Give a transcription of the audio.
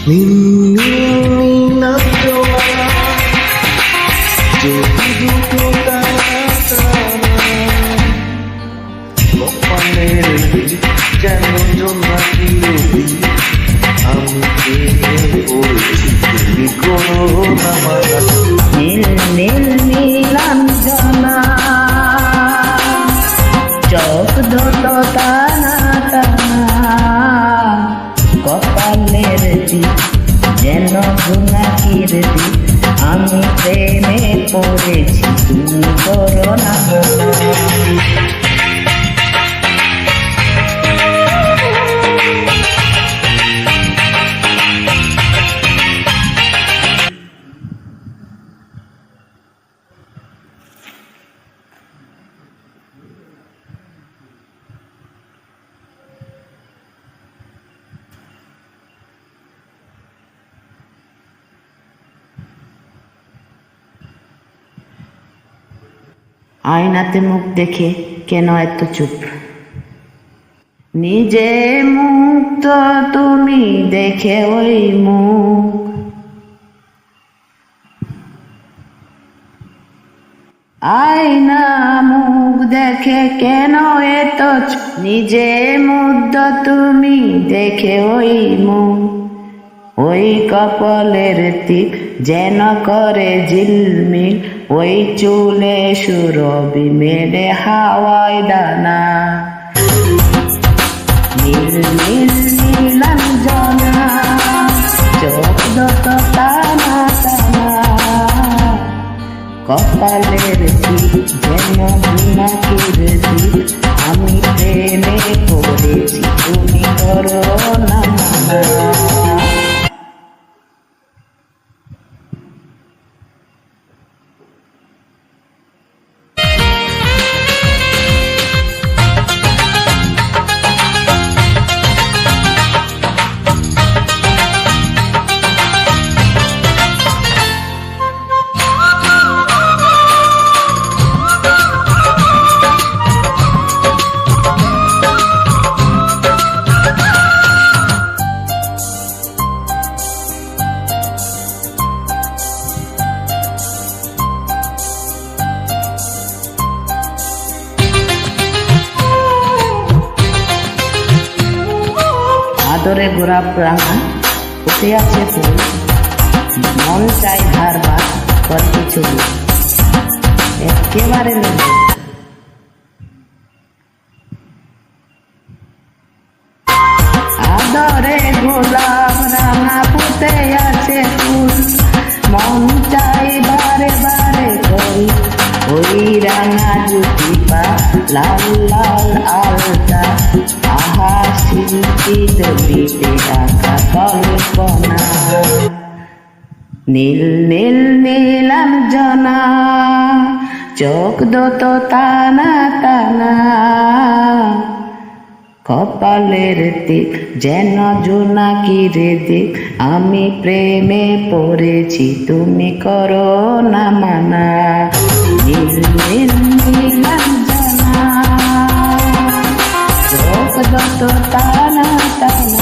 নীল নীল নীলাঞ্জনা চোখ দুটো টানা টানা কপালের দিক যেন জোনাকি রবি আমি প্রেমে পড়েছি তুমি করো না মানা নীল নীল নীলাঞ্জনা চোখ দুটো টানা টানা কপালের দিক যেন জোনাকির দিক আমি প্রেমে পড়েছি তুমি করো না মানা। আয়নাতে মুখ দেখে কেন এত চুপ? নিজে মুখ তো তুমি দেখে ওই মুখ আয়না মুখ দেখে কেন এত চুপ? নিজে মুগ্ধ তুমি দেখে ওই মুখ ওই কপালের দিক যেন করে ঝিলমিল ওই চুলে সুরবি মেলে হাওয়ায় ডানা নীল নীল নীলাঞ্জনা চোখ দুটো টানা টানা কপালের দিক যেন জোনাকির দিক আমি প্রেমে পড়েছি তুমি করো না মানা। আদরে গোলাপ রাঙা উঠে আছে ফুল মন চাই ধারবার করতে ছবি একেবারে নেই। আদরে গোলাপ রাঙা ফুটে আছে ফুল মন চাই বারে বারে করি ওই রাঙা জুটি পা লাল লাল আলতা আহা শিল্পী ছবিতে আঁকা কল্পনা নীল নীল নীলাঞ্জনা চোখ দুটো টানা টানা কপালের দিক যেন জোনাকির দিক আমি প্রেমে পড়েছি তুমি করো না মানা নীল নীল নীলাঞ্জনা চোখ দুটো টানা টানা